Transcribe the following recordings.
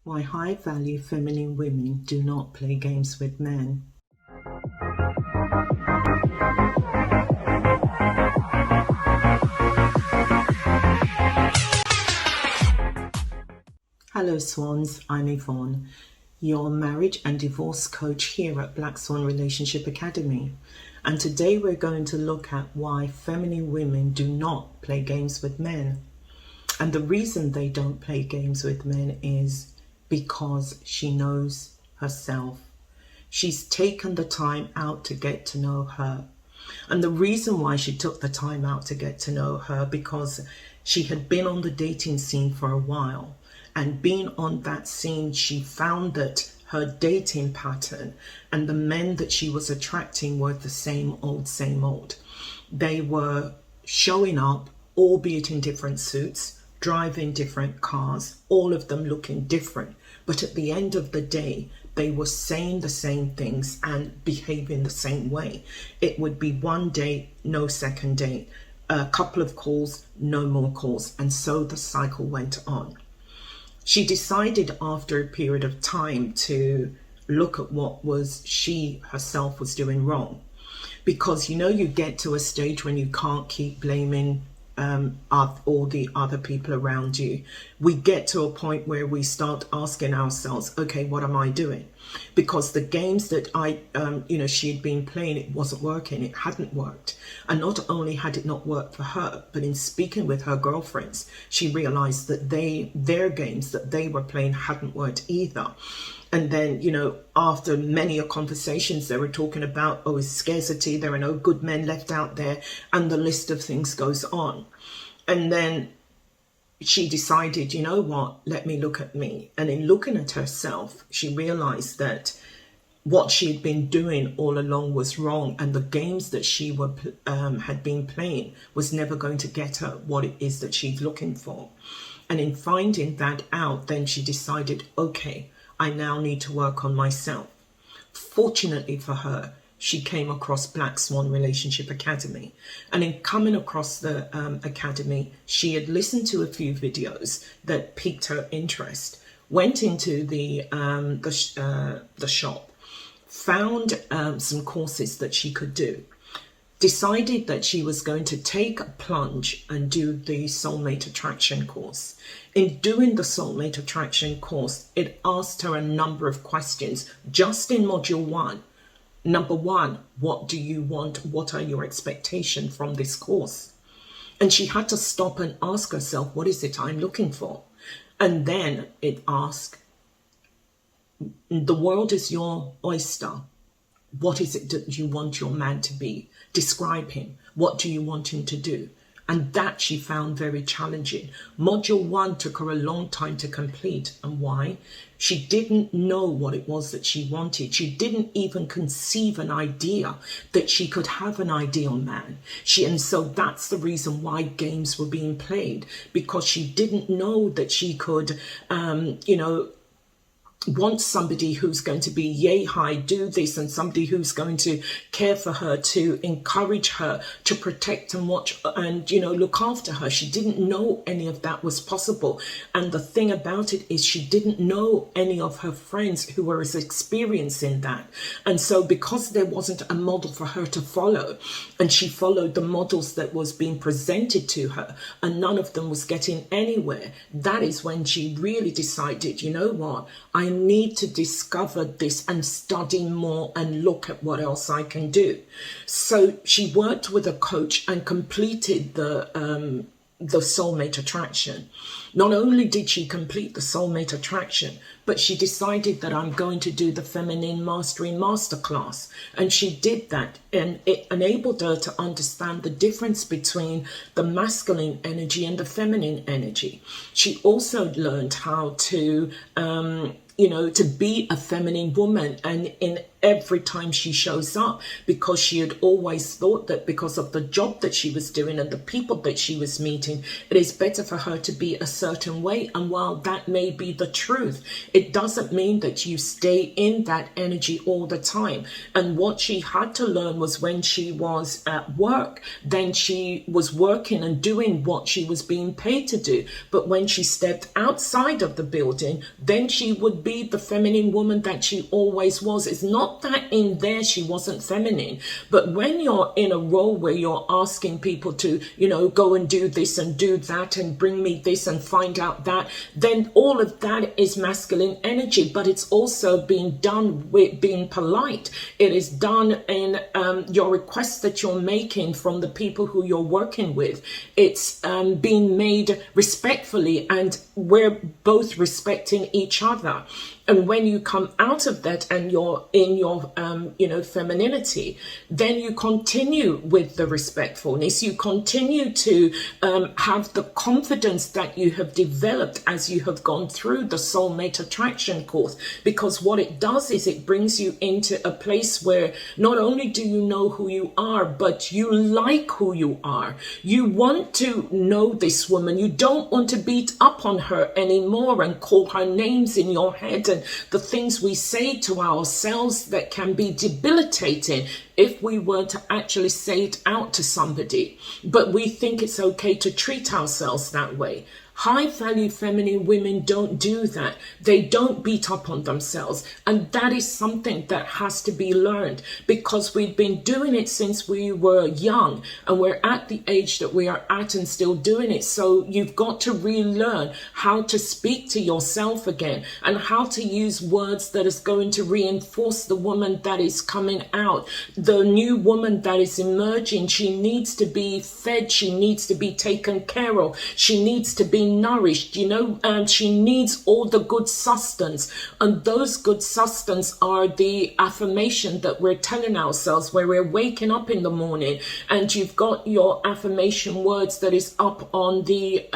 Why high-value feminine women do not play games with men. Hello Swans, I'm Yvonne, your marriage and divorce coach here at Black Swan Relationship Academy. And today we're going to look at why feminine women do not play games with men. And the reason they don't play games with men is because she knows herself. She's taken the time out to get to know her. And the reason why she took the time out to get to know her, because she had been on the dating scene for a while. And being on that scene, she found that her dating pattern and the men that she was attracting were the same old. They were showing up, albeit in different suits, driving different cars, all of them looking different. But at the end of the day, they were saying the same things and behaving the same way. It would be one date, no second date, a couple of calls, no more calls. And so the cycle went on. She decided after a period of time to look at what she herself was doing wrong. Because, you get to a stage when you can't keep blaming all the other people around you. We get to a point where we start asking ourselves, okay, what am I doing? Because the games that she had been playing, it wasn't working. It hadn't worked. And not only had it not worked for her, but in speaking with her girlfriends, she realized that their games that they were playing hadn't worked either. And then, after many conversations, they were talking about, it's scarcity, there are no good men left out there, and the list of things goes on. And then she decided, you know what, let me look at me. And in looking at herself, she realized that what she had been doing all along was wrong, and the games that she had been playing was never going to get her what it is that she's looking for. And in finding that out, then she decided, okay, I now need to work on myself. Fortunately for her, she came across Black Swan Relationship Academy. And in coming across the academy, she had listened to a few videos that piqued her interest, went into the shop, found some courses that she could do, decided that she was going to take a plunge and do the Soulmate Attraction course. In doing the Soulmate Attraction course, it asked her a number of questions just in module 1. Number 1, what do you want? What are your expectations from this course? And she had to stop and ask herself, what is it I'm looking for? And then it asked, the world is your oyster. What is it that you want your man to be? Describe him. What do you want him to do? And that she found very challenging. Module 1 took her a long time to complete. And why? She didn't know what it was that she wanted. She didn't even conceive an idea that she could have an ideal man. And so that's the reason why games were being played, because she didn't know that she could, want somebody who's going to be yay high, do this, and somebody who's going to care for her, to encourage her, to protect and watch and look after her. She didn't know any of that was possible. And the thing about it is, she didn't know any of her friends who were as experienced in that. And so because there wasn't a model for her to follow, and she followed the models that was being presented to her, and none of them was getting anywhere, that is when she really decided, you know what, I need to discover this and study more and look at what else I can do. So she worked with a coach and completed the Soulmate Attraction. Not only did she complete the Soulmate Attraction, but she decided that I'm going to do the Feminine Mastery Masterclass. And she did that, and it enabled her to understand the difference between the masculine energy and the feminine energy. She also learned how to to be a feminine woman, and in every time she shows up, because she had always thought that because of the job that she was doing and the people that she was meeting, it is better for her to be a certain way. And while that may be the truth, it doesn't mean that you stay in that energy all the time. And what she had to learn was when she was at work, then she was working and doing what she was being paid to do. But when she stepped outside of the building, then she would be the feminine woman that she always was. It's not that in there she wasn't feminine, but when you're in a role where you're asking people to, go and do this and do that and bring me this and find out that, then all of that is masculine energy. But it's also being done with being polite. It is done in your requests that you're making from the people who you're working with. It's being made respectfully, and we're both respecting each other. And when you come out of that and you're in your, femininity, then you continue with the respectfulness. You continue to have the confidence that you have developed as you have gone through the soulmate attraction course. Because what it does is it brings you into a place where not only do you know who you are, but you like who you are. You want to know this woman. You don't want to beat up on her anymore and call her names in your head, and the things we say to ourselves that can be debilitating if we were to actually say it out to somebody. But we think it's okay to treat ourselves that way. High value feminine women don't do that. They don't beat up on themselves. And that is something that has to be learned, because we've been doing it since we were young, and we're at the age that we are at and still doing it. So you've got to relearn how to speak to yourself again, and how to use words that is going to reinforce the woman that is coming out. The new woman that is emerging, she needs to be fed. She needs to be taken care of. She needs to be nourished, and she needs all the good sustenance. And those good sustenance are the affirmation that we're telling ourselves where we're waking up in the morning, and you've got your affirmation words that is up on the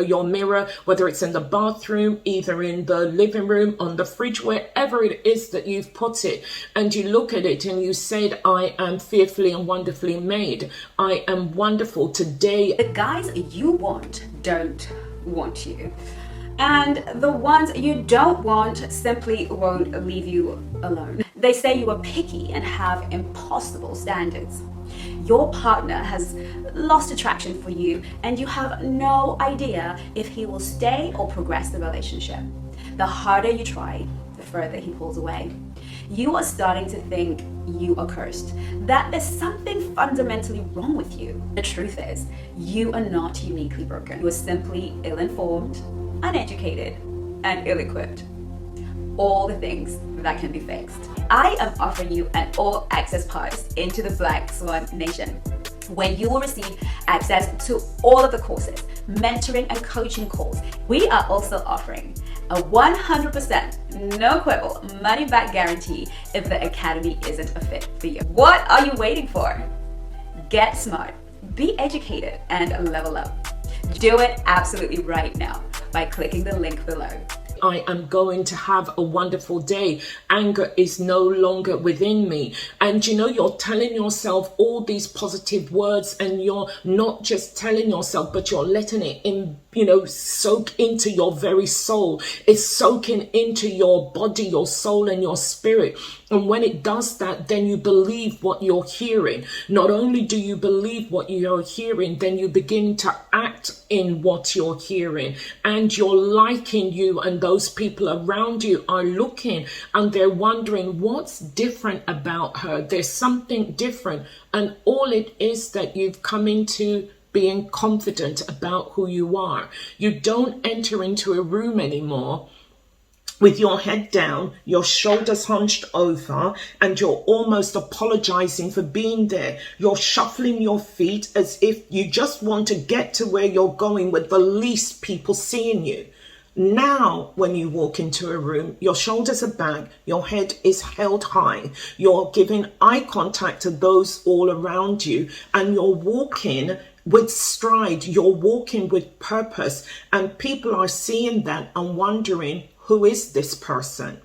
your mirror, whether it's in the bathroom, either in the living room, on the fridge, wherever it is that you've put it, and you look at it and you said, I am fearfully and wonderfully made. I am wonderful today. The guys you want don't want you, and the ones you don't want simply won't leave you alone. They say you are picky and have impossible standards. Your partner has lost attraction for you, and you have no idea if he will stay or progress the relationship. The harder you try, the further he pulls away. You are starting to think you are cursed, that there's something fundamentally wrong with you. The truth is, you are not uniquely broken. You are simply ill-informed, uneducated, and ill-equipped. All the things that can be fixed. I am offering you an all-access pass into the Black Swan Nation, where you will receive access to all of the courses, mentoring and coaching calls. We are also offering a 100% no quibble money back guarantee if the academy isn't a fit for you. What are you waiting for? Get smart, be educated, and level up. Do it absolutely right now by clicking the link below. I am going to have a wonderful day. Anger is no longer within me. And you're telling yourself all these positive words, and you're not just telling yourself, but you're letting it in, soak into your very soul. It's soaking into your body, your soul, and your spirit. And when it does that, then you believe what you're hearing. Not only do you believe what you're hearing, then you begin to act in what you're hearing. And you're liking you, and those people around you are looking and they're wondering what's different about her. There's something different. And all it is that you've come into being confident about who you are. You don't enter into a room anymore with your head down, your shoulders hunched over, and you're almost apologizing for being there. You're shuffling your feet as if you just want to get to where you're going with the least people seeing you. Now, when you walk into a room, your shoulders are back, your head is held high, you're giving eye contact to those all around you, and you're walking with stride, you're walking with purpose, and people are seeing that and wondering, who is this person?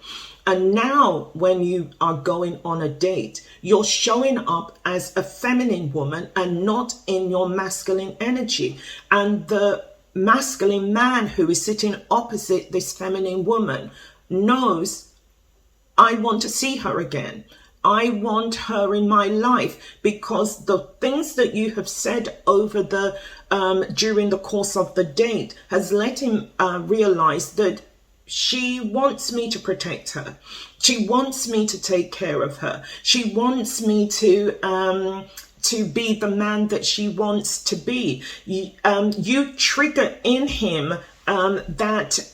And now when you are going on a date, you're showing up as a feminine woman and not in your masculine energy. And the masculine man who is sitting opposite this feminine woman knows, I want to see her again. I want her in my life, because the things that you have said over the during the course of the date has let him realize that she wants me to protect her. She wants me to take care of her. She wants me to be the man that she wants to be. You trigger in him that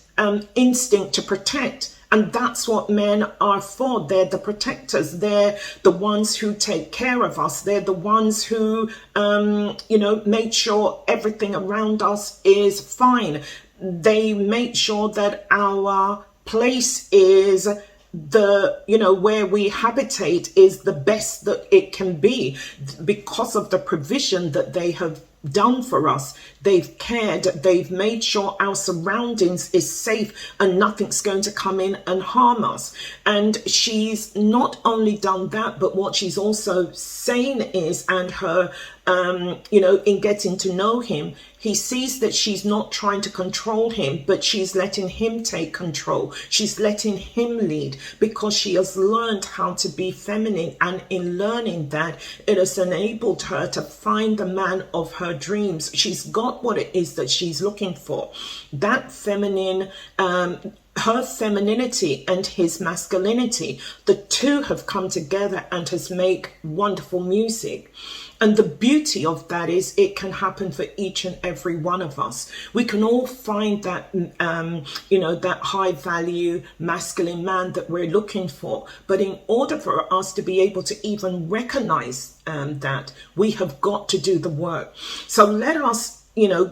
instinct to protect. And that's what men are for. They're the protectors. They're the ones who take care of us. They're the ones who, make sure everything around us is fine. They make sure that our place is where we habitate is the best that it can be, because of the provision that they have done for us. They've cared, they've made sure our surroundings is safe and nothing's going to come in and harm us. And she's not only done that, but what she's also saying is, and her in getting to know him, he sees that she's not trying to control him, but she's letting him take control. She's letting him lead, because she has learned how to be feminine, and in learning that, it has enabled her to find the man of her dreams. She's got what it is that she's looking for. That feminine, her femininity and his masculinity, the two have come together and has made wonderful music. And the beauty of that is it can happen for each and every one of us. We can all find that, that high value masculine man that we're looking for. But in order for us to be able to even recognize that, we have got to do the work. So let us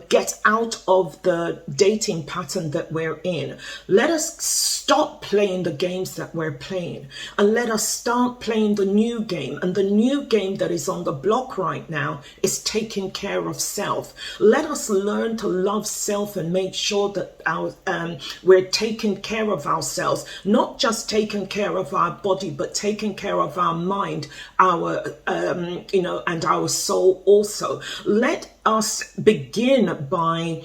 get out of the dating pattern that we're in. Let us stop playing the games that we're playing, and let us start playing the new game. And the new game that is on the block right now is taking care of self. Let us learn to love self and make sure that we're taking care of ourselves, not just taking care of our body, but taking care of our mind, our and our soul also. Let us begin by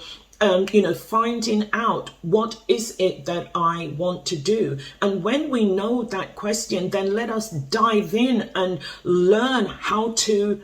finding out, what is it that I want to do? And when we know that question, then let us dive in and learn how to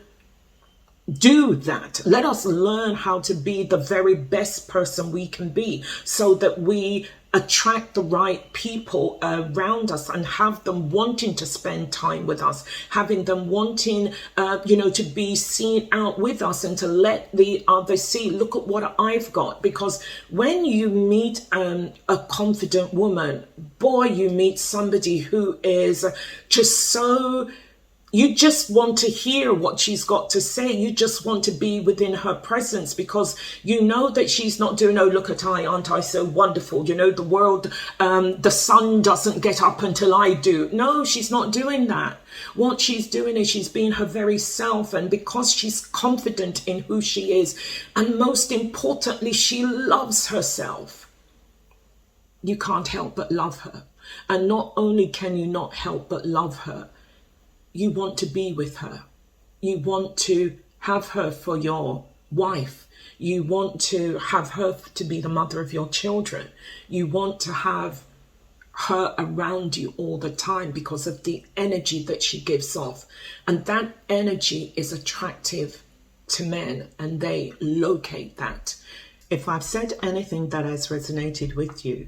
do that. Let us learn how to be the very best person we can be, so that we attract the right people around us and have them wanting to spend time with us, having them wanting, to be seen out with us, and to let the others see, look at what I've got. Because when you meet a confident woman, boy, you meet somebody who is just so... You just want to hear what she's got to say. You just want to be within her presence, because you know that she's not doing, oh, look at aren't I so wonderful? The world, the sun doesn't get up until I do. No, she's not doing that. What she's doing is she's being her very self. And because she's confident in who she is, and most importantly, she loves herself, you can't help but love her. And not only can you not help but love her, you want to be with her. You want to have her for your wife. You want to have her to be the mother of your children. You want to have her around you all the time because of the energy that she gives off. And that energy is attractive to men, and they locate that. If I've said anything that has resonated with you,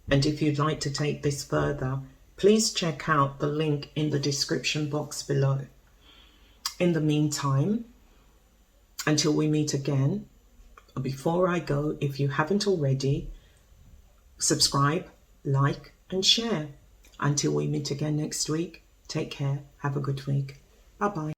and if you'd like to take this further, please check out the link in the description box below. In the meantime, until we meet again, before I go, if you haven't already, subscribe, like, and share. Until we meet again next week, take care. Have a good week. Bye-bye.